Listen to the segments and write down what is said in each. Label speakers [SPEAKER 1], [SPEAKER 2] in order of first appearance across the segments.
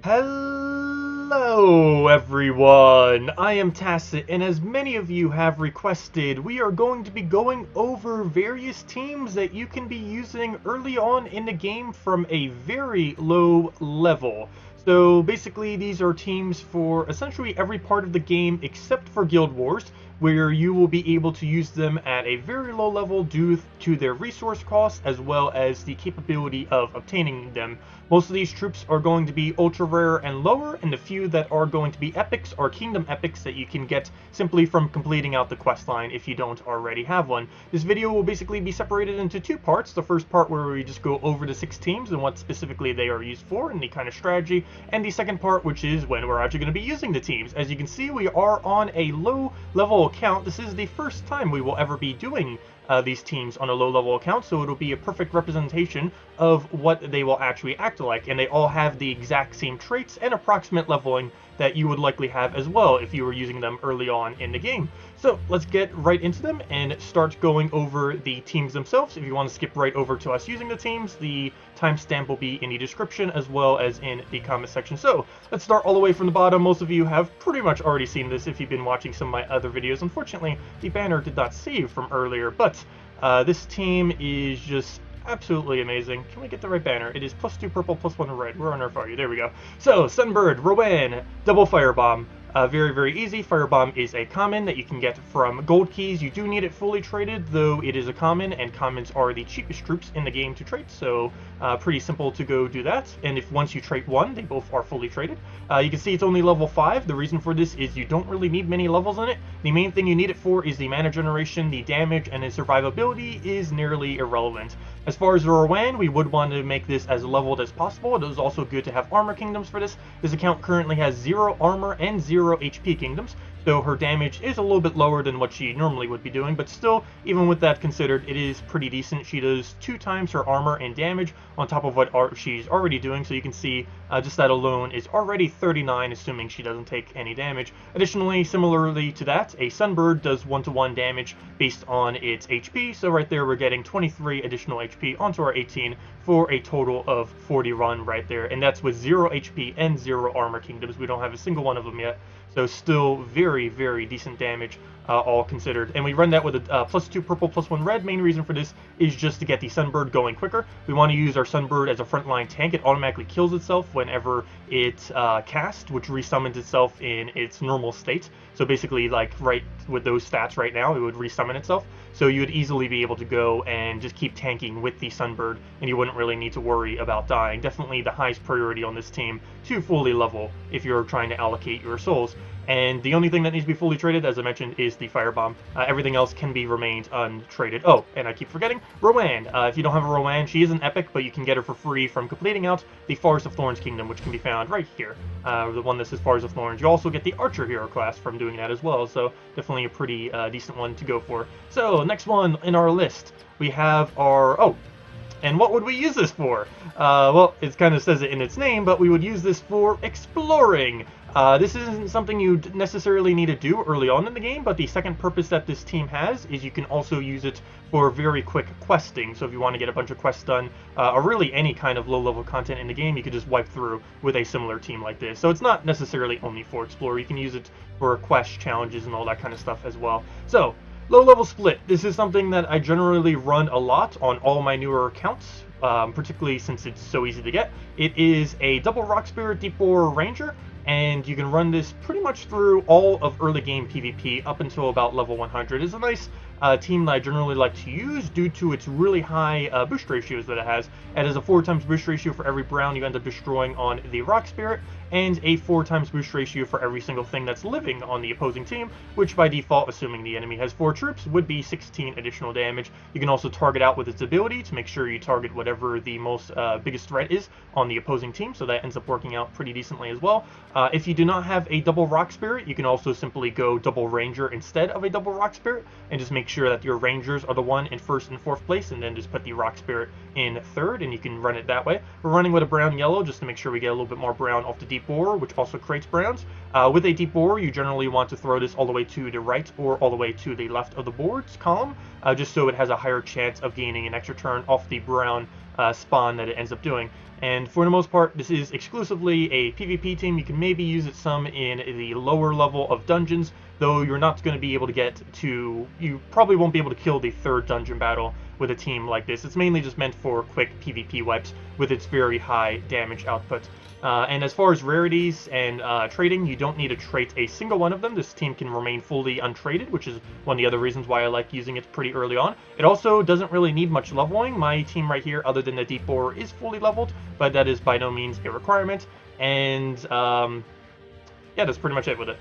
[SPEAKER 1] Hello everyone, I am Tacet, and as many of you have requested, we are going to be going over various teams that you can be using early on in the game from a very low level. So basically these are teams for essentially every part of the game except for Guild Wars, where you will be able to use them at a very low level due to their resource costs as well as the capability of obtaining them. Most of these troops are going to be ultra rare and lower, and the few that are going to be epics are kingdom epics that you can get simply from completing out the quest line if you don't already have one. This video will basically be separated into two parts. The first part where we just go over the 6 teams and what specifically they are used for and the kind of strategy, and the second part which is when we're actually going to be using the teams. As you can see, we are on a low level account. This is the first time we will ever be doing these teams on a low level account, so it'll be a perfect representation of what they will actually act like, and they all have the exact same traits and approximate leveling that you would likely have as well if you were using them early on in the game. So let's get right into them and start going over the teams themselves. If you want to skip right over to us using the teams, the timestamp will be in the description as well as in the comment section. So let's start all the way from the bottom. Most of you have pretty much already seen this if you've been watching some of my other videos. Unfortunately, the banner did not save from earlier, but this team is just absolutely amazing. Can we get the right banner? It is +2 purple, +1 red. Where on earth are you? There we go. So, Sunbird, Rowan, double Firebomb. Very, very easy. Firebomb is a common that you can get from gold keys. You do need it fully traded, though it is a common, and commons are the cheapest troops in the game to trade, so pretty simple to go do that. And if once you trade one, they both are fully traded. You can see it's only level 5. The reason for this is you don't really need many levels in it. The main thing you need it for is the mana generation, the damage, and the survivability is nearly irrelevant. As far as Rowan, we would want to make this as leveled as possible. It is also good to have armor kingdoms for this. This account currently has 0 armor and 0 HP kingdoms, so her damage is a little bit lower than what she normally would be doing, but still, even with that considered, it is pretty decent. She does 2 times her armor and damage on top of what she's already doing, so you can see just that alone is already 39, assuming she doesn't take any damage. Additionally, similarly to that, a Sunbird does 1-to-1 damage based on its HP, so right there we're getting 23 additional HP onto our 18 for a total of 40 run right there, and that's with 0 HP and 0 armor kingdoms. We don't have a single one of them yet, so still very, very decent damage all considered. And we run that with a +2 purple, +1 red. Main reason for this is just to get the Sunbird going quicker. We want to use our Sunbird as a frontline tank. It automatically kills itself whenever it casts, which resummons itself in its normal state. So basically, like right with those stats right now, it would resummon itself. So you would easily be able to go and just keep tanking with the Sunbird, and you wouldn't really need to worry about dying. Definitely the highest priority on this team to fully level if you're trying to allocate your souls. And the only thing that needs to be fully traded, as I mentioned, is the Firebomb. Everything else can be remained untraded. Oh, and I keep forgetting, Rowan. If you don't have a Rowan, she is an epic, but you can get her for free from completing out the Forest of Thorns Kingdom, which can be found right here. The one that says Forest of Thorns. You also get the Archer hero class from doing that as well, so definitely a pretty decent one to go for. So, next one in our list, we have our... Oh, and what would we use this for? Well, it kind of says it in its name, but we would use this for exploring. This isn't something you necessarily need to do early on in the game, but the second purpose that this team has is you can also use it for very quick questing. So if you want to get a bunch of quests done, or really any kind of low-level content in the game, you could just wipe through with a similar team like this. So it's not necessarily only for Explorer. You can use it for quest challenges and all that kind of stuff as well. So, low-level split. This is something that I generally run a lot on all my newer accounts, particularly since it's so easy to get. It is a double Rock Spirit Deep Boar Ranger, and you can run this pretty much through all of early game PvP up until about level 100. It's a nice team that I generally like to use due to its really high boost ratios that it has. It has a 4x boost ratio for every brown you end up destroying on the Rock Spirit, and a 4x boost ratio for every single thing that's living on the opposing team, which by default, assuming the enemy has 4 troops, would be 16 additional damage. You can also target out with its ability to make sure you target whatever the most biggest threat is on the opposing team, so that ends up working out pretty decently as well. If you do not have a double Rock Spirit, you can also simply go double Ranger instead of a double Rock Spirit, and just make sure that your Rangers are the one in 1st and 4th place, and then just put the Rock Spirit in 3rd, and you can run it that way. We're running with a brown-yellow just to make sure we get a little bit more brown off the Deep Boar, which also creates browns. With a Deep Boar, you generally want to throw this all the way to the right or all the way to the left of the board's column, just so it has a higher chance of gaining an extra turn off the brown spawn that it ends up doing. And for the most part, this is exclusively a PvP team. You can maybe use it some in the lower level of dungeons, though you're not going to be able to get to, you probably won't be able to kill the 3rd dungeon battle with a team like this. It's mainly just meant for quick PvP wipes with its very high damage output. And as far as rarities and trading, you don't need to trait a single one of them. This team can remain fully untraded, which is one of the other reasons why I like using it pretty early on. It also doesn't really need much leveling. My team right here, other than the Deep Borer, is fully leveled, but that is by no means a requirement. And yeah, that's pretty much it with it.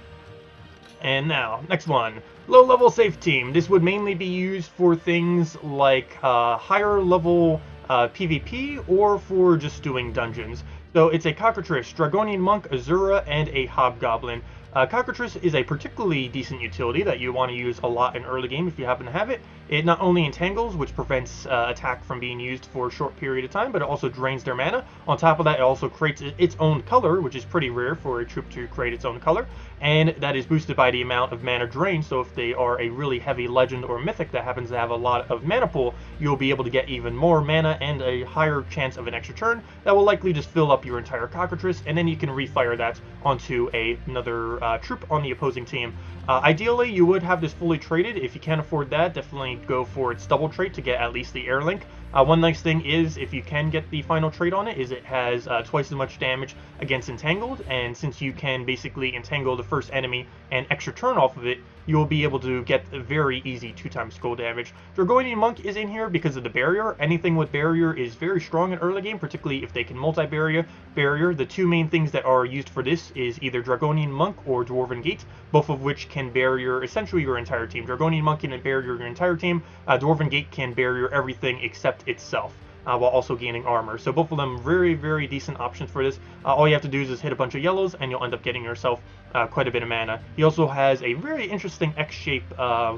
[SPEAKER 1] And now, next one. Low-level safe team. This would mainly be used for things like higher level PvP or for just doing dungeons. So it's a Cockatrice, Dragonian Monk, Azura, and a Hobgoblin. Cockatrice is a particularly decent utility that you want to use a lot in early game if you happen to have it. It not only entangles, which prevents attack from being used for a short period of time, but it also drains their mana. On top of that, it also creates its own color, which is pretty rare for a troop to create its own color, and that is boosted by the amount of mana drain. So if they are a really heavy legend or mythic that happens to have a lot of mana pool, you'll be able to get even more mana and a higher chance of an extra turn that will likely just fill up your entire Cockatrice, and then you can refire that onto another troop on the opposing team. Ideally, you would have this fully traded. If you can't afford that, definitely go for its double trait to get at least the air link. One nice thing is, if you can get the final trait on it, is it has twice as much damage against entangled, and since you can basically entangle the first enemy and extra turn off of it, you'll be able to get a very easy 2x skull damage. Dragonian Monk is in here because of the barrier. Anything with barrier is very strong in early game, particularly if they can multi-barrier. The two main things that are used for this is either Dragonian Monk or Dwarven Gate, both of which can barrier essentially your entire team. Dragonian Monk can barrier your entire team. Dwarven Gate can barrier everything except itself. While also gaining armor. So both of them very, very decent options for this. All you have to do is just hit a bunch of yellows and you'll end up getting yourself quite a bit of mana. He also has a very interesting X-shape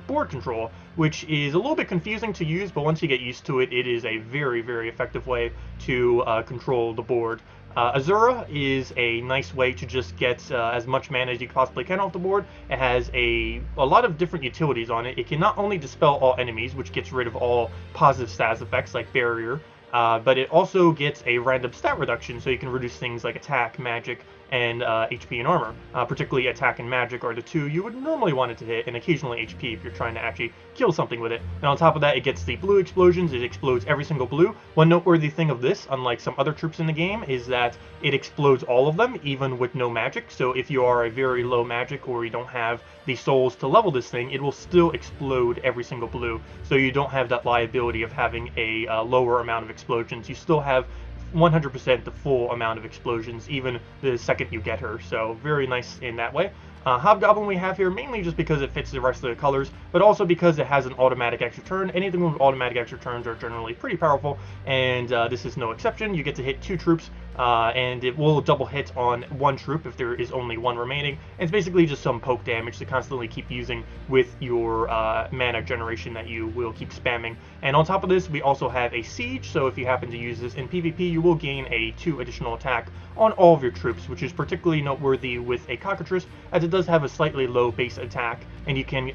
[SPEAKER 1] board control, which is a little bit confusing to use, but once you get used to it, it is a very, very effective way to control the board. Azura is a nice way to just get as much mana as you possibly can off the board. It has a lot of different utilities on it. It can not only dispel all enemies, which gets rid of all positive status effects like barrier, but it also gets a random stat reduction, so you can reduce things like attack, magic, and HP and armor. Particularly attack and magic are the two you would normally want it to hit, and occasionally HP if you're trying to actually kill something with it. And on top of that, it gets the blue explosions. It explodes every single blue. One noteworthy thing of this, unlike some other troops in the game, is that it explodes all of them, even with no magic. So if you are a very low magic or you don't have the souls to level this thing, it will still explode every single blue. So you don't have that liability of having a lower amount of explosions. You still have 100% the full amount of explosions, even the second you get her, so very nice in that way. Hobgoblin we have here mainly just because it fits the rest of the colors, but also because it has an automatic extra turn. Anything with automatic extra turns are generally pretty powerful, and this is no exception. You get to hit 2 troops, and it will double hit on 1 troop if there is only 1 remaining. And it's basically just some poke damage to constantly keep using with your mana generation that you will keep spamming. And on top of this, we also have a siege, so if you happen to use this in PvP, you will gain a 2 additional attack on all of your troops, which is particularly noteworthy with a Cockatrice, as it does have a slightly low base attack, and you can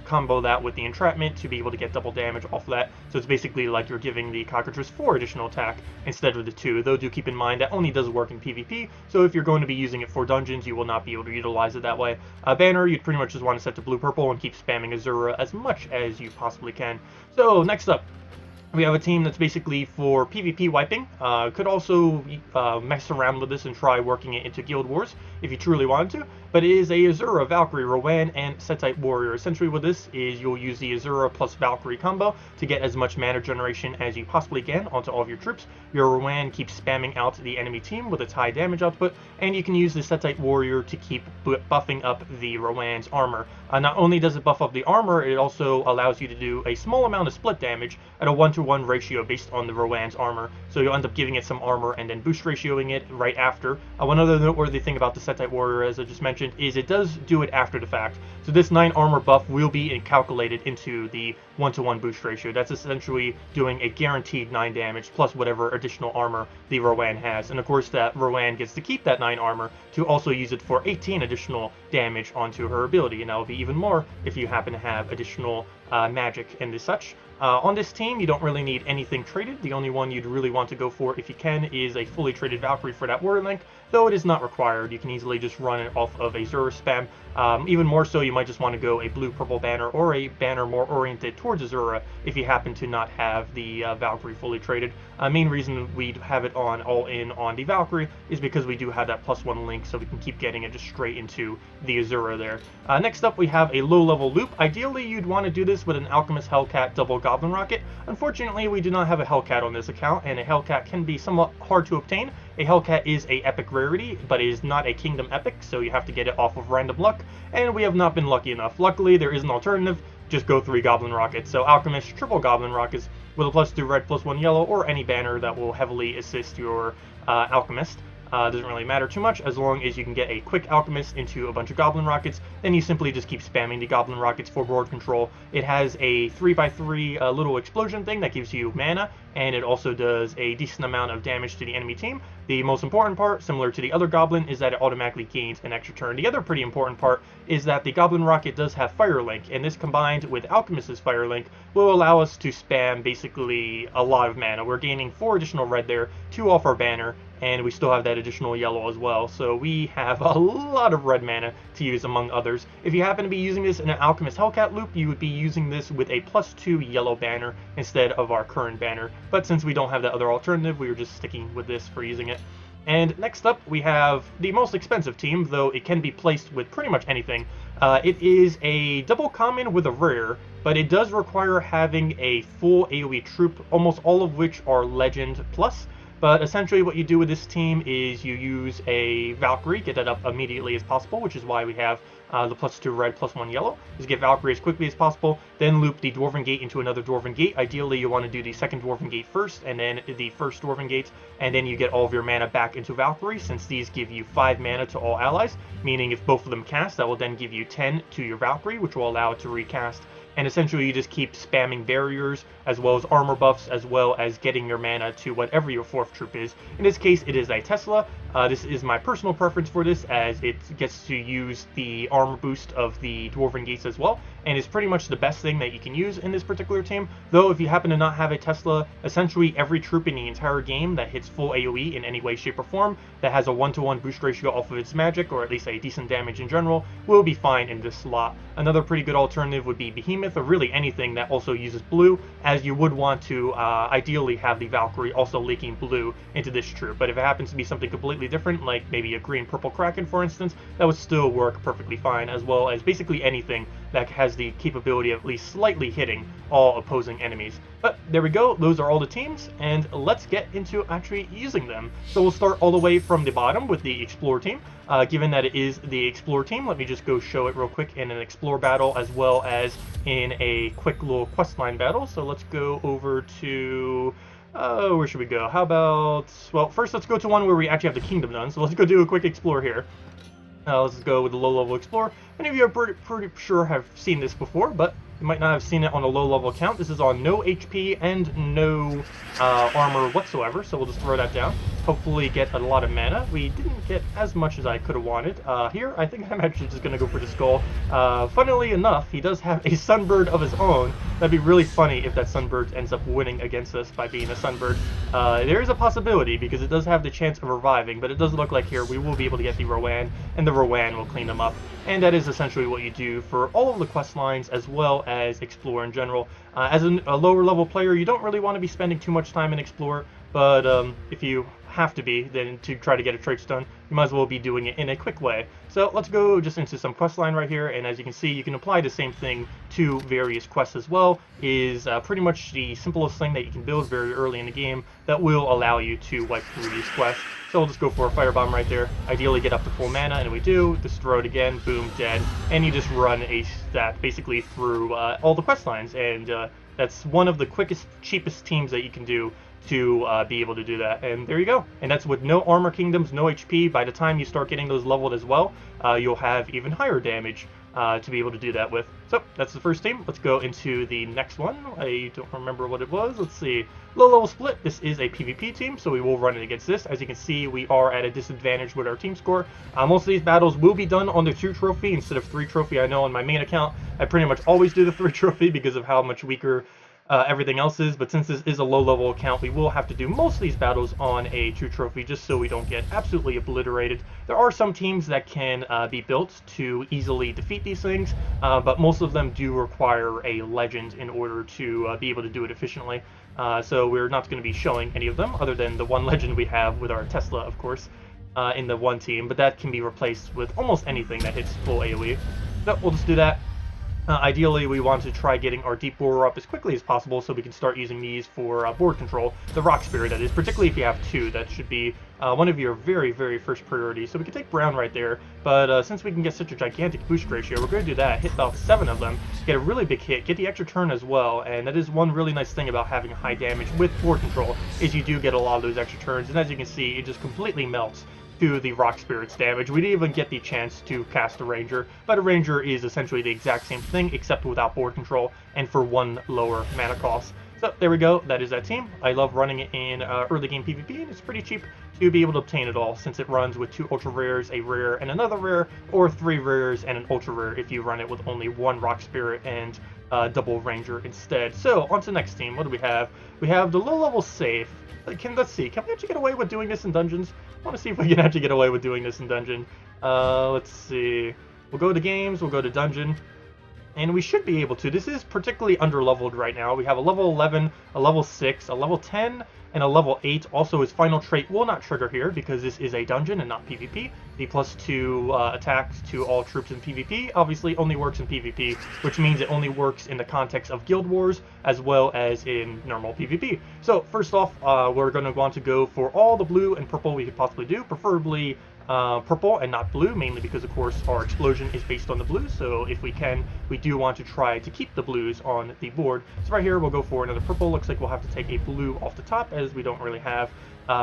[SPEAKER 1] combo that with the entrapment to be able to get double damage off of that. So it's basically like you're giving the Cockatrice 4 additional attack instead of the 2, though do keep in mind that only does work in PvP, so if you're going to be using it for dungeons, you will not be able to utilize it that way. Banner, you'd pretty much just want to set to blue-purple and keep spamming Azura as much as you possibly can. So next up, we have a team that's basically for PvP wiping. Could also mess around with this and try working it into Guild Wars if you truly wanted to. But it is a Azura, Valkyrie, Rowan, and Tacet warrior. Essentially what this is, you'll use the Azura plus Valkyrie combo to get as much mana generation as you possibly can onto all of your troops. Your Rowan keeps spamming out the enemy team with its high damage output, and you can use the Tacet warrior to keep buffing up the Rowan's armor. Not only does it buff up the armor, it also allows you to do a small amount of split damage at a 1-to-1 ratio based on the Rowan's armor. So you'll end up giving it some armor and then boost ratioing it right after. One other noteworthy thing about the Tacet warrior, as I just mentioned, is it does do it after the fact. So this 9 armor buff will be calculated into the 1-to-1 boost ratio. That's essentially doing a guaranteed 9 damage plus whatever additional armor the Rowan has. And of course that Rowan gets to keep that 9 armor to also use it for 18 additional damage onto her ability. And that will be even more if you happen to have additional magic and such. On this team, you don't really need anything traded. The only one you'd really want to go for, if you can, is a fully traded Valkyrie for that Warrior Link, though it is not required. You can easily just run it off of a Azura spam. Even more so, you might just want to go a blue-purple banner or a banner more oriented towards Azura if you happen to not have the Valkyrie fully traded. Main reason we have it on all-in on the Valkyrie is because we do have that +1 link, so we can keep getting it just straight into the Azura there. Next up, we have a low-level loop. Ideally, you'd want to do this with an Alchemist Hellcat double Goblin Rocket. Unfortunately, we do not have a Hellcat on this account, and a Hellcat can be somewhat hard to obtain. A Hellcat is a epic rarity, but is not a kingdom epic, so you have to get it off of random luck, and we have not been lucky enough. Luckily, there is an alternative. Just go 3 Goblin Rockets. So Alchemist triple Goblin Rockets with a +2 red, +1 yellow, or any banner that will heavily assist your Alchemist. Doesn't really matter too much as long as you can get a quick Alchemist into a bunch of Goblin Rockets. Then you simply just keep spamming the Goblin Rockets for board control. It has a 3x3 little explosion thing that gives you mana, and it also does a decent amount of damage to the enemy team. The most important part, similar to the other Goblin, is that it automatically gains an extra turn. The other pretty important part is that the Goblin Rocket does have Fire Link, and this combined with Alchemist's Fire Link will allow us to spam basically a lot of mana. We're gaining 4 additional red there, 2 off our banner, and we still have that additional yellow as well, so we have a lot of red mana to use among others. If you happen to be using this in an Alchemist Hellcat loop, you would be using this with a +2 yellow banner instead of our current banner, but since we don't have that other alternative, we were just sticking with this for using it. And next up, we have the most expensive team, though it can be placed with pretty much anything. It is a double common with a rare, but it does require having a full AoE troop, almost all of which are Legend plus. But essentially what you do with this team is you use a Valkyrie, get that up immediately as possible, which is why we have the +2 red, +1 yellow. Just get Valkyrie as quickly as possible, then loop the Dwarven Gate into another Dwarven Gate. Ideally, you want to do the second Dwarven Gate first, and then the first Dwarven Gate, and then you get all of your mana back into Valkyrie, since these give you 5 mana to all allies, meaning if both of them cast, that will then give you 10 to your Valkyrie, which will allow it to recast. And essentially you just keep spamming barriers as well as armor buffs, as well as getting your mana to whatever your 4th troop is. In this case, it is a Tesla. This is my personal preference for this, as it gets to use the armor boost of the Dwarven Gates as well, and is pretty much the best thing that you can use in this particular team. Though if you happen to not have a Tesla, essentially every troop in the entire game that hits full AoE in any way, shape, or form, that has a 1-to-1 boost ratio off of its magic, or at least a decent damage in general, will be fine in this slot. Another pretty good alternative would be Behemoth, or really anything that also uses blue, as you would want to ideally have the Valkyrie also leaking blue into this troop. But if it happens to be something completely different, like maybe a green-purple Kraken for instance, that would still work perfectly fine, as well as basically anything that has the capability of at least slightly hitting all opposing enemies. But there we go, those are all the teams, and let's get into actually using them. So we'll start all the way from the bottom with the Explorer team. Given that it is the Explorer team, let me just go show it real quick in an Explorer battle as well as in a quick little questline battle. So let's go over to... where should we go? How about... Well, first let's go to one where we actually have the Kingdom done, so let's go do a quick Explore here. Let's go with the low-level Explorer. Many of you are pretty sure have seen this before, but you might not have seen it on a low-level account. This is on no HP and no armor whatsoever, so we'll just throw that down. Hopefully get a lot of mana. We didn't get as much as I could have wanted. Here, I think I'm actually just going to go for the Skull. Funnily enough, he does have a Sunbird of his own. That'd be really funny if that Sunbird ends up winning against us by being a Sunbird. There is a possibility, because it does have the chance of reviving, but it does look like here we will be able to get the Rowan, and the Rowan will clean them up. And that is essentially what you do for all of the quest lines, as well as Explore in general. As a lower level player, you don't really want to be spending too much time in Explore, but if you have to be, then to try to get a traits done, you might as well be doing it in a quick way. So let's go just into some quest line right here, and as you can see, you can apply the same thing to various quests as well. Is pretty much the simplest thing that you can build very early in the game that will allow you to wipe through these quests. So we'll just go for a Firebomb right there, ideally get up to full mana, and we do, just throw it again, boom, dead, and you just run a stat basically through all the quest lines, and that's one of the quickest, cheapest teams that you can do to be able to do that. And there you go. And that's with no armor kingdoms, no HP. By the time you start getting those leveled as well, you'll have even higher damage to be able to do that with. So that's the first team. Let's go into the next one. I don't remember what it was. Let's see. Low level split. This is a PvP team, so we will run it against this. As you can see, we are at a disadvantage with our team score. Most of these battles will be done on the 2 trophy instead of 3 trophy. I know on my main account, I pretty much always do the 3 trophy because of how much weaker everything else is, but since this is a low-level account, we will have to do most of these battles on a 2 trophy just so we don't get absolutely obliterated. There are some teams that can be built to easily defeat these things, but most of them do require a legend in order to be able to do it efficiently. So we're not going to be showing any of them, other than the one legend we have with our Tesla, of course, in the one team, but that can be replaced with almost anything that hits full AoE. So we'll just do that. Ideally, we want to try getting our deep borer up as quickly as possible so we can start using these for board control. The rock spirit, that is, particularly if you have 2, that should be one of your very, very first priorities. So we can take brown right there, but since we can get such a gigantic boost ratio, we're going to do that, hit about 7 of them, get a really big hit, get the extra turn as well, and that is one really nice thing about having high damage with board control, is you do get a lot of those extra turns, and as you can see, it just completely melts to the rock spirit's damage. We didn't even get the chance to cast a ranger, but a ranger is essentially the exact same thing except without board control and for 1 lower mana cost. So there we go, that is that team. I love running it in early game PvP, and it's pretty cheap to be able to obtain it all since it runs with 2 ultra rares, a rare and another rare, or 3 rares and an ultra rare if you run it with only 1 rock spirit and double ranger instead. So on to the next team. What do we have? We have the low level safe. Let's see, can we actually get away with doing this in dungeons? I want to see if we can actually get away with doing this in dungeon. Let's see. We'll go to games, we'll go to dungeon, and we should be able to. This is particularly under-leveled right now. We have a level 11, a level 6, a level 10, and a level 8. Also, his final trait will not trigger here because this is a dungeon and not PvP. The +2 attacks to all troops in PvP obviously only works in PvP, which means it only works in the context of Guild Wars as well as in normal PvP. So first off, we're going to want to go for all the blue and purple we could possibly do, preferably purple and not blue, mainly because of course our explosion is based on the blues, so if we can, we do want to try to keep the blues on the board. So right here we'll go for another purple. Looks like we'll have to take a blue off the top as we don't really have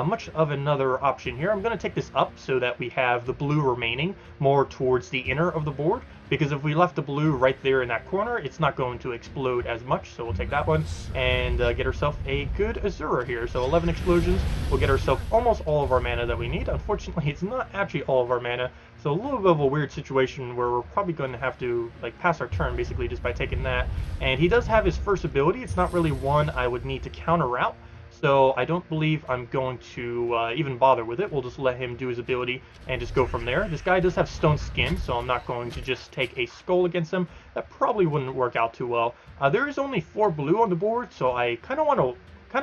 [SPEAKER 1] much of another option here. I'm going to take this up so that we have the blue remaining more towards the inner of the board, because if we left the blue right there in that corner, it's not going to explode as much. So we'll take that one and get ourselves a good Azura here. So 11 explosions, we'll get ourselves almost all of our mana that we need. Unfortunately, it's not actually all of our mana, so a little bit of a weird situation where we're probably going to have to pass our turn basically just by taking that. And he does have his first ability. It's not really one I would need to counter out, so I don't believe I'm going to even bother with it. We'll just let him do his ability and just go from there. This guy does have stone skin, so I'm not going to just take a skull against him. That probably wouldn't work out too well. There is only 4 blue on the board, so I kind of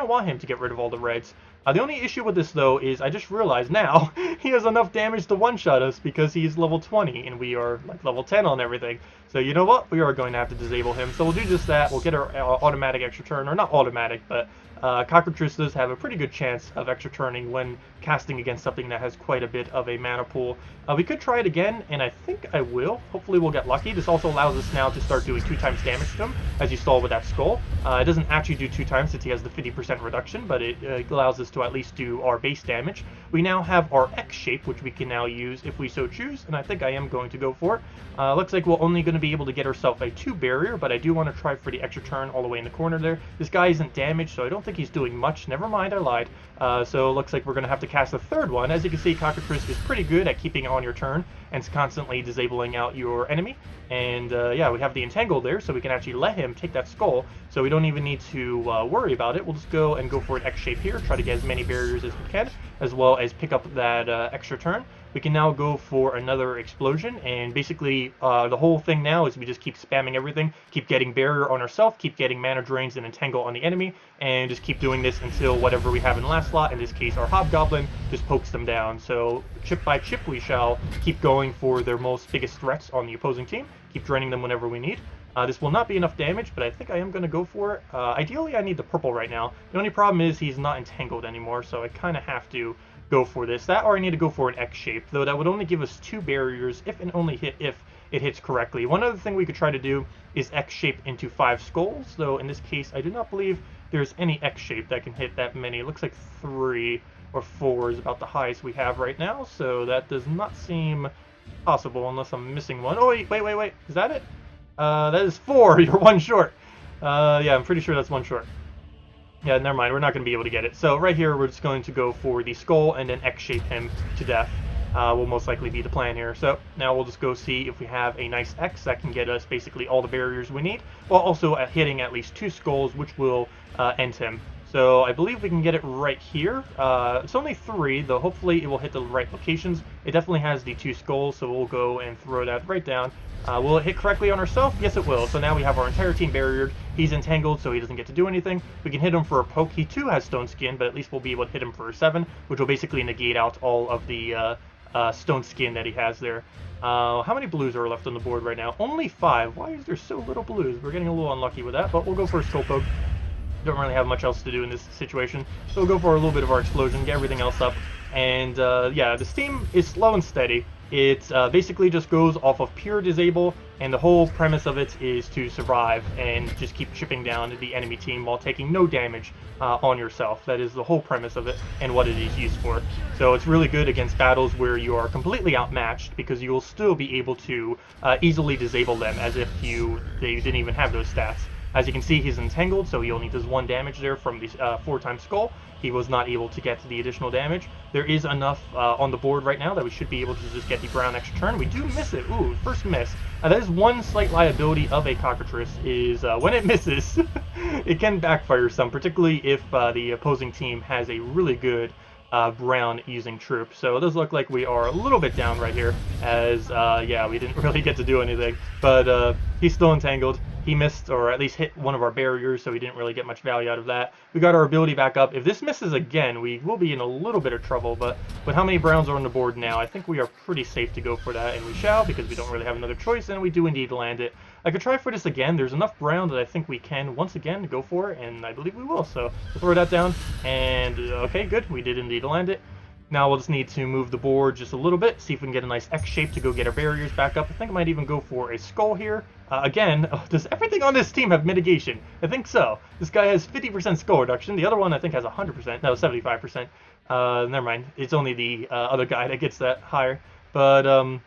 [SPEAKER 1] want him to get rid of all the reds. The only issue with this, though, is I just realized now he has enough damage to one-shot us because he's level 20 and we are like level 10 on everything. So you know what? We are going to have to disable him. So we'll do just that. We'll get our automatic extra turn, or not automatic, but Cockatrice does have a pretty good chance of extra turning when casting against something that has quite a bit of a mana pool. We could try it again, and I think I will. Hopefully we'll get lucky. This also allows us now to start doing 2 times damage to him, as you saw with that skull. It doesn't actually do 2 times since he has the 50% reduction, but it allows us to at least do our base damage. We now have our X shape, which we can now use if we so choose, and I think I am going to go for it. Looks like we're only going to be able to get ourselves a 2 barrier, but I do want to try for the extra turn all the way in the corner there. This guy isn't damaged, so I don't think he's doing much. Never mind, I lied. So it looks like we're going to have to cast a 3rd one. As you can see, Cockatrice is pretty good at keeping on your turn and constantly disabling out your enemy. And yeah, we have the Entangle there, so we can actually let him take that skull, so we don't even need to worry about it. We'll just go for an X shape here, try to get as many barriers as we can, as well as pick up that extra turn. We can now go for another explosion, and basically the whole thing now is we just keep spamming everything, keep getting barrier on ourselves, keep getting mana drains and entangle on the enemy, and just keep doing this until whatever we have in the last slot, in this case our Hobgoblin, just pokes them down. So chip by chip we shall keep going for their most biggest threats on the opposing team, keep draining them whenever we need. This will not be enough damage, but I think I am going to go for it. Ideally I need the purple right now. The only problem is he's not entangled anymore, so I kind of have to go for this. That, or I need to go for an X shape, though that would only give us 2 barriers if and only if it hits correctly. One other thing we could try to do is X shape into 5 skulls, though in this case I do not believe there's any X shape that can hit that many. It looks like 3 or 4 is about the highest we have right now, so that does not seem possible, unless I'm missing one. Oh, wait. Is that it? That is 4. You're 1 short. Yeah, I'm pretty sure that's 1 short. Yeah, never mind. We're not going to be able to get it. So right here, we're just going to go for the skull and then X-shape him to death. Will most likely be the plan here. So now we'll just go see if we have a nice X that can get us basically all the barriers we need, while also hitting at least 2 skulls, which will end him. So I believe we can get it right here. It's only 3, though hopefully it will hit the right locations. It definitely has the 2 skulls, so we'll go and throw that right down. Will it hit correctly on ourselves? Yes, it will. So now we have our entire team barriered. He's entangled, so he doesn't get to do anything. We can hit him for a poke. He too has stone skin, but at least we'll be able to hit him for a 7, which will basically negate out all of the stone skin that he has there. How many blues are left on the board right now? Only 5. Why is there so little blues? We're getting a little unlucky with that, but we'll go for a skull poke. Don't really have much else to do in this situation, so we'll go for a little bit of our explosion, get everything else up. And yeah, this team is slow and steady. It basically just goes off of pure disable, and the whole premise of it is to survive and just keep chipping down the enemy team while taking no damage on yourself. That is the whole premise of it and what it is used for. So it's really good against battles where you are completely outmatched, because you will still be able to easily disable them as if they didn't even have those stats. As you can see, he's entangled, so he only does 1 damage there from the 4-time skull. He was not able to get the additional damage. There is enough on the board right now that we should be able to just get the brown extra turn. We do miss it. Ooh, first miss. That is one slight liability of a cockatrice, is when it misses, it can backfire some, particularly if the opposing team has a really good brown using troop. So it does look like we are a little bit down right here, as yeah, we didn't really get to do anything, but he's still entangled. He missed, or at least hit one of our barriers, so we didn't really get much value out of that. We got our ability back up. If this misses again, we will be in a little bit of trouble, but with how many browns are on the board now, I think we are pretty safe to go for that, and we shall, because we don't really have another choice, and we do indeed land it. I could try for this again. There's enough brown that I think we can, once again, go for it, and I believe we will. So we'll throw that down, and okay, good. We did indeed land it. Now we'll just need to move the board just a little bit, see if we can get a nice X shape to go get our barriers back up. I think I might even go for a skull here. Again, does everything on this team have mitigation? I think so. This guy has 50% skull reduction. The other one I think has 100%. No, 75%. Never mind. It's only the other guy that gets that higher. But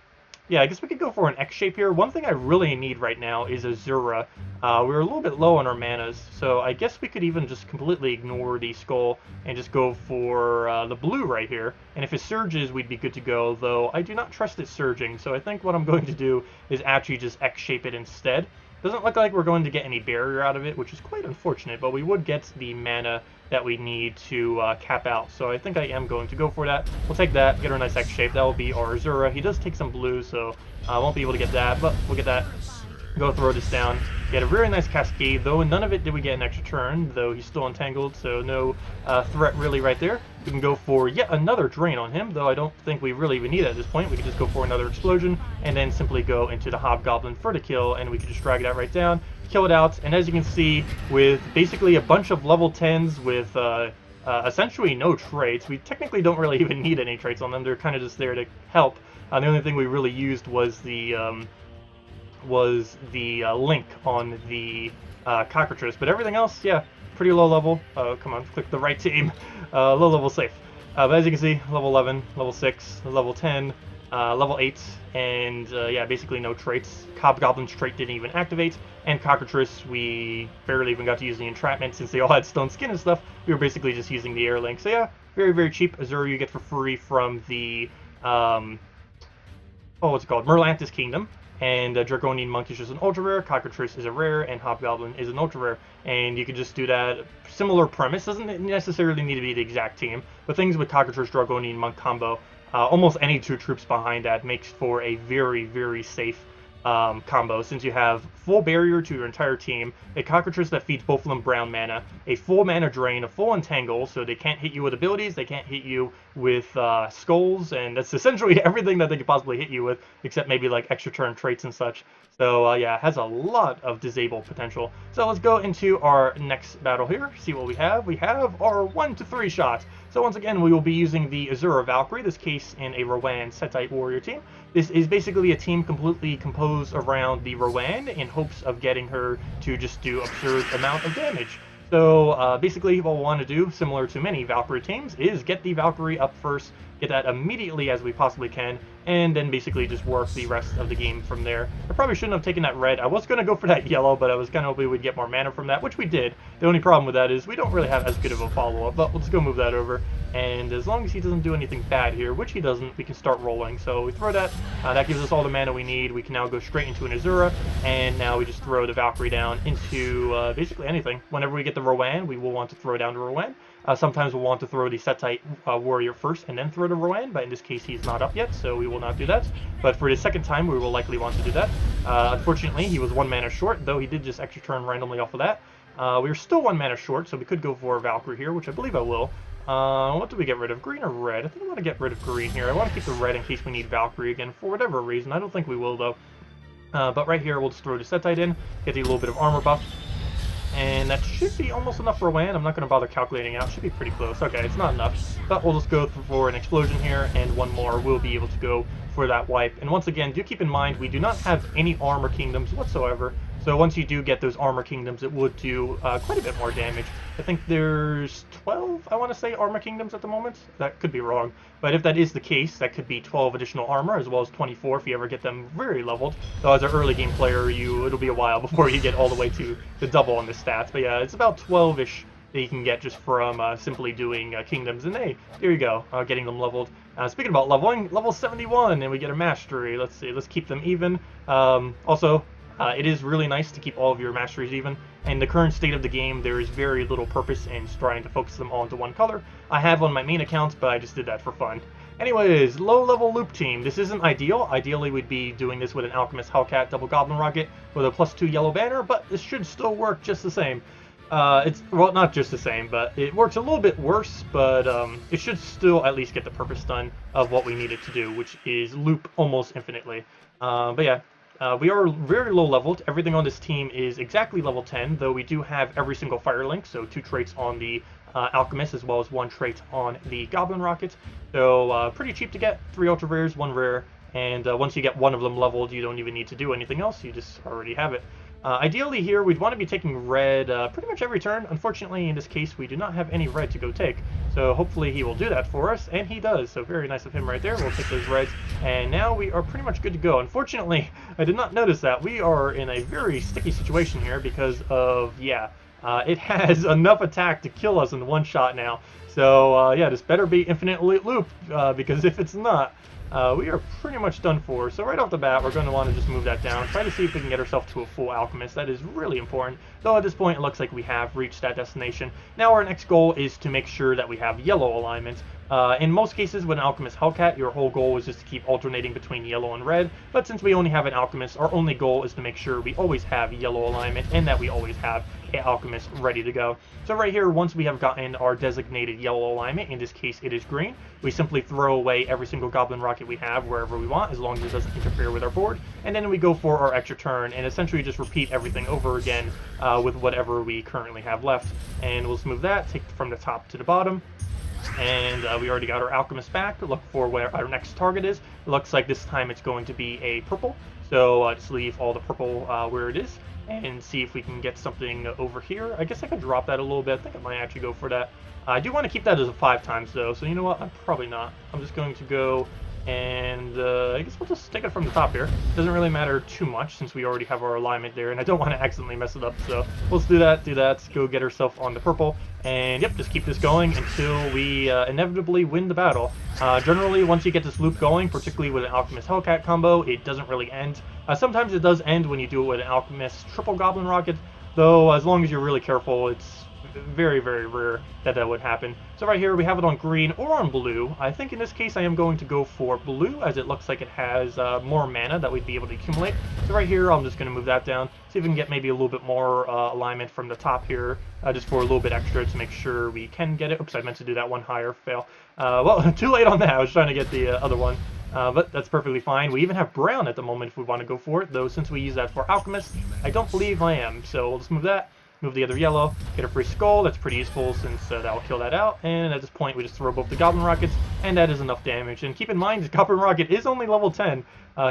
[SPEAKER 1] yeah, I guess we could go for an X shape here. One thing I really need right now is Azura. We're a little bit low on our manas, so I guess we could even just completely ignore the skull and just go for the blue right here. And if it surges, we'd be good to go, though I do not trust it surging, so I think what I'm going to do is actually just X shape it instead. Doesn't look like we're going to get any barrier out of it, which is quite unfortunate, but we would get the mana that we need to cap out. So I think I am going to go for that. We'll take that, get our nice X shape. That will be our Azura. He does take some blue, so I won't be able to get that, but we'll get that. Go throw this down. Get a very nice cascade, though, and none of it did we get an extra turn, though he's still entangled, so no threat really right there. We can go for yet another drain on him, though I don't think we really even need it at this point. We can just go for another explosion, and then simply go into the Hobgoblin for the kill, and we can just drag that right down, kill it out, and as you can see, with basically a bunch of level 10s with essentially no traits, we technically don't really even need any traits on them. They're kind of just there to help. The only thing we really used was the link on the cockatrice, but everything else, yeah, pretty low level. Come on, click the right team. Low level safe. But as you can see, level 11, level 6, level 10, level 8, and yeah, basically no traits. Hobgoblin's trait didn't even activate, and cockatrice, we barely even got to use the entrapment since they all had stone skin and stuff. We were basically just using the air link. So yeah, very, very cheap. Azura you get for free from the, what's it called? Merlantis Kingdom. And Draconian Monk is just an ultra rare, Cockatrice is a rare, and Hobgoblin is an ultra rare. And you can just do that. Similar premise, doesn't necessarily need to be the exact team, but things with Cockatrice Draconian Monk combo, almost any 2 troops behind that makes for a very, very safe combo, since you have full barrier to your entire team, a cockatrice that feeds both of them brown mana, a full mana drain, a full entangle, so they can't hit you with abilities, they can't hit you with skulls, and that's essentially everything that they could possibly hit you with, except maybe like extra turn traits and such. So yeah, it has a lot of disable potential. So let's go into our next battle here, see what we have. We have our 1 to 3 shots. So once again, we will be using the Azura Valkyrie, this case in a Rowan Setite warrior team. This is basically a team completely composed around the Rowan in hopes of getting her to just do absurd amount of damage. So basically what we'll want to do, similar to many Valkyrie teams, is get the Valkyrie up first, get that immediately as we possibly can, and then basically just work the rest of the game from there. I probably shouldn't have taken that red. I was going to go for that yellow, but I was kind of hoping we'd get more mana from that, which we did. The only problem with that is we don't really have as good of a follow-up, but let's go move that over. And as long as he doesn't do anything bad here, which he doesn't, we can start rolling. So we throw that. That gives us all the mana we need. We can now go straight into an Azura, and now we just throw the Valkyrie down into basically anything. Whenever we get the Rowan, we will want to throw down the Rowan. Sometimes we'll want to throw the Tacet warrior first and then throw the Rowan, but in this case he's not up yet, so we will not do that. But for the second time, we will likely want to do that. Unfortunately, he was 1 mana short, though he did just extra turn randomly off of that. We are still 1 mana short, so we could go for a Valkyrie here, which I believe I will. What do we get rid of? Green or red? I think I want to get rid of green here. I want to keep the red in case we need Valkyrie again for whatever reason. I don't think we will, though. But right here, we'll just throw the Tacet in, get the little bit of armor buff. And that should be almost enough for a win. I'm not going to bother calculating out. Should be pretty close. Okay, it's not enough. But we'll just go for an explosion here, and one more will be able to go for that wipe. And once again, do keep in mind, we do not have any armor kingdoms whatsoever. So once you do get those armor kingdoms, it would do quite a bit more damage. I think there's 12, I want to say, armor kingdoms at the moment. That could be wrong. But if that is the case, that could be 12 additional armor, as well as 24 if you ever get them very leveled. So as an early game player, it'll be a while before you get all the way to the double on the stats. But yeah, it's about 12-ish that you can get just from simply doing kingdoms. And hey, there you go, getting them leveled. Speaking about leveling, level 71, and we get a mastery. Let's see, let's keep them even. Also, it is really nice to keep all of your masteries even. In the current state of the game, there is very little purpose in trying to focus them all into one color. I have on my main account, but I just did that for fun. Anyways, low-level loop team. This isn't ideal. Ideally, we'd be doing this with an Alchemist Hellcat double Goblin rocket with a +2 yellow banner, but this should still work just the same. Well, not just the same, but it works a little bit worse, but it should still at least get the purpose done of what we need it to do, which is loop almost infinitely. But yeah. We are very low leveled. Everything on this team is exactly level 10, though we do have every single fire link, so 2 traits on the Alchemist as well as 1 trait on the Goblin rocket. So pretty cheap to get, 3 ultra rares, 1 rare, and once you get one of them leveled, you don't even need to do anything else, you just already have it. Ideally here, we'd want to be taking red pretty much every turn. Unfortunately, in this case, we do not have any red to go take. So hopefully he will do that for us, and he does. So very nice of him right there. We'll take those reds, and now we are pretty much good to go. Unfortunately, I did not notice that. We are in a very sticky situation here because of, yeah, it has enough attack to kill us in one shot now. So yeah, this better be infinite loop, because if it's not, we are pretty much done for. So right off the bat, we're going to want to just move that down, try to see if we can get ourselves to a full Alchemist. That is really important, though at this point it looks like we have reached that destination. Now our next goal is to make sure that we have yellow alignment. In most cases with an Alchemist Hellcat, your whole goal is just to keep alternating between yellow and red, but since we only have an Alchemist, our only goal is to make sure we always have yellow alignment and that we always have an Alchemist ready to go. So right here, once we have gotten our designated yellow alignment, in this case it is green, we simply throw away every single Goblin rocket we have wherever we want, as long as it doesn't interfere with our board, and then we go for our extra turn and essentially just repeat everything over again with whatever we currently have left. And we'll smooth that, take it from the top to the bottom. And we already got our Alchemist back. Look for where our next target is. It looks like this time it's going to be a purple. So just leave all the purple where it is and see if we can get something over here. I guess I could drop that a little bit. I think I might actually go for that. I do want to keep that as a 5 times though. So you know what? I'm probably not. I'm just going to go and I guess we'll just take it from the top here. Doesn't really matter too much since we already have our alignment there, and I don't want to accidentally mess it up. So let's do that, go get ourselves on the purple, and yep, just keep this going until we inevitably win the battle. Generally, once you get this loop going, particularly with an Alchemist Hellcat combo, it doesn't really end. Sometimes it does end when you do it with an Alchemist triple Goblin rocket, though as long as you're really careful, it's very, very rare that that would happen. So right here we have it on green or on blue. I think in this case I am going to go for blue, as it looks like it has more mana that we'd be able to accumulate. So right here I'm just going to move that down, see if we can get maybe a little bit more alignment from the top here, just for a little bit extra to make sure we can get it. Oops, I meant to do that one higher, fail. Well, too late on that. I was trying to get the other one. But that's perfectly fine. We even have brown at the moment if we want to go for it, though since we use that for Alchemist, I don't believe I am. So we'll just move that. move the other yellow, get a free skull. That's pretty useful since that will kill that out. And at this point, we just throw both the Goblin Rockets, and that is enough damage. And keep in mind, the Goblin Rocket is only level 10.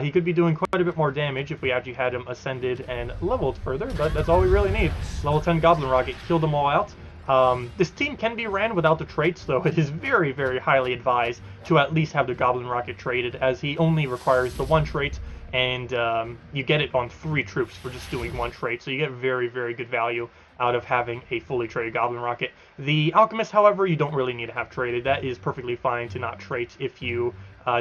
[SPEAKER 1] He could be doing quite a bit more damage if we actually had him ascended and leveled further, but that's all we really need. Level 10 Goblin Rocket, kill them all out. This team can be ran without the traits, though it is very, very highly advised to at least have the Goblin Rocket traded, as he only requires the one trait, and you get it on 3 troops for just doing one trait, so you get very, very good value out of having a fully traded Goblin Rocket. The Alchemist, however, you don't really need to have traded. That is perfectly fine to not trait if you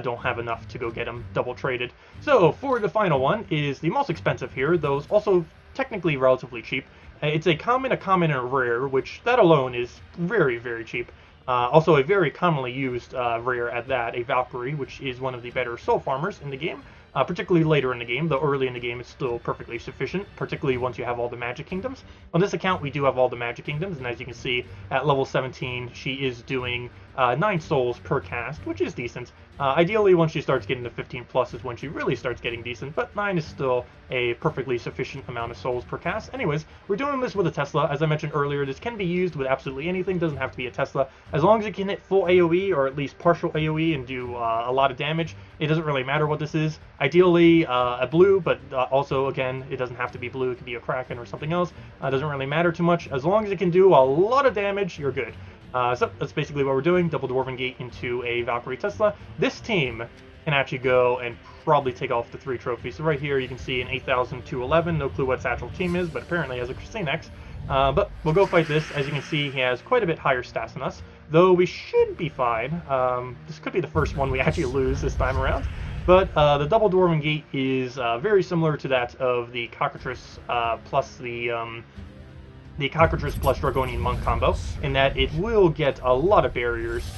[SPEAKER 1] don't have enough to go get them double traded. So for the final one is the most expensive here, though it's also technically relatively cheap. It's a common, and a rare, which that alone is very, very cheap. Also a very commonly used rare at that, a Valkyrie, which is one of the better soul farmers in the game. Particularly later in the game, though early in the game it's still perfectly sufficient, particularly once you have all the magic kingdoms. On this account we do have all the magic kingdoms, and as you can see, at level 17 she is doing 9 souls per cast, which is decent. Ideally, once she starts getting to 15 plus is when she really starts getting decent, but 9 is still a perfectly sufficient amount of souls per cast. Anyways, we're doing this with a Tesla. As I mentioned earlier, this can be used with absolutely anything, doesn't have to be a Tesla. As long as it can hit full AoE, or at least partial AoE, and do a lot of damage, it doesn't really matter what this is. Ideally, a blue, but also, again, it doesn't have to be blue, it could be a Kraken or something else. Doesn't really matter too much. As long as it can do a lot of damage, you're good. So that's basically what we're doing, double Dwarven Gate into a Valkyrie Tesla. This team can actually go and probably take off the 3 trophies. So right here you can see an 8,211, no clue what Satchel team is, but apparently has a Christine X. But we'll go fight this. As you can see, he has quite a bit higher stats than us, though we should be fine. This could be the first one we actually lose this time around. But the double Dwarven Gate is very similar to that of the Cockatrice plus the Cockatrice plus Dragonian Monk combo, in that it will get a lot of barriers.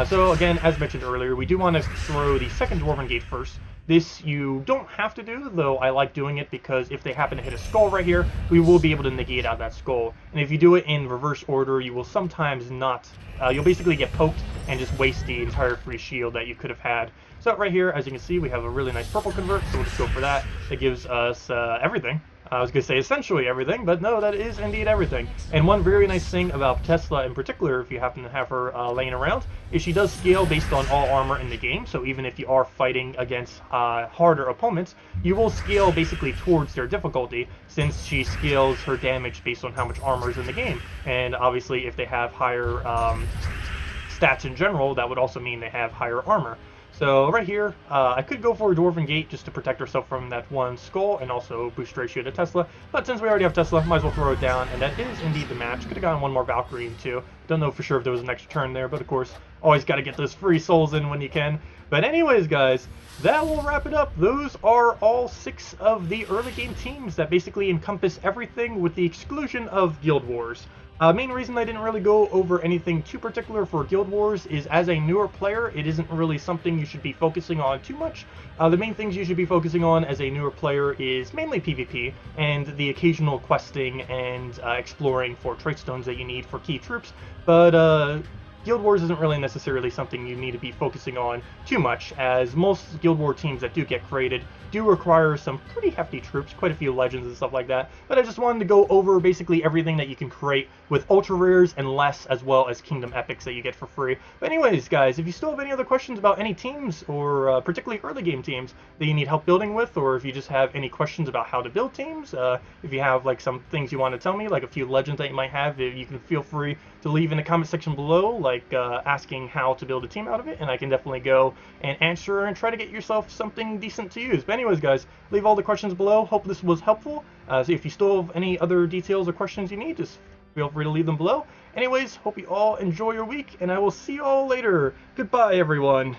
[SPEAKER 1] So again, as mentioned earlier, we do want to throw the second Dwarven Gate first. This you don't have to do, though I like doing it because if they happen to hit a skull right here, we will be able to negate out that skull. And if you do it in reverse order, you will sometimes not. You'll basically get poked and just waste the entire free shield that you could have had. So right here, as you can see, we have a really nice purple convert, so we'll just go for that. It gives us everything. I was going to say essentially everything, but no, that is indeed everything. And one very nice thing about Tesla in particular, if you happen to have her laying around, is she does scale based on all armor in the game. So even if you are fighting against harder opponents, you will scale basically towards their difficulty, since she scales her damage based on how much armor is in the game. And obviously if they have higher stats in general, that would also mean they have higher armor. So right here, I could go for a Dwarven Gate just to protect herself from that one skull and also boost ratio to Tesla, but since we already have Tesla, might as well throw it down, and that is indeed the match. Could have gotten one more Valkyrie in too. Don't know for sure if there was an extra turn there, but of course, always got to get those free souls in when you can. But anyways, guys, that will wrap it up. Those are all 6 of the early game teams that basically encompass everything with the exclusion of Guild Wars. Main reason I didn't really go over anything too particular for Guild Wars is, as a newer player, it isn't really something you should be focusing on too much. The main things you should be focusing on as a newer player is mainly PvP and the occasional questing and exploring for trait stones that you need for key troops. But Guild Wars isn't really necessarily something you need to be focusing on too much, as most Guild War teams that do get created do require some pretty hefty troops, quite a few legends and stuff like that. But I just wanted to go over basically everything that you can create with ultra rares and less, as well as kingdom epics that you get for free. But anyways, guys, if you still have any other questions about any teams, or particularly early game teams that you need help building with, or if you just have any questions about how to build teams, if you have like some things you want to tell me, like a few legends that you might have, you can feel free to leave in the comment section below, like asking how to build a team out of it, and I can definitely go and answer and try to get yourself something decent to use. But anyways, guys, leave all the questions below. Hope this was helpful. So if you still have any other details or questions you need, just feel free to leave them below. Anyways, hope you all enjoy your week, and I will see you all later. Goodbye, everyone.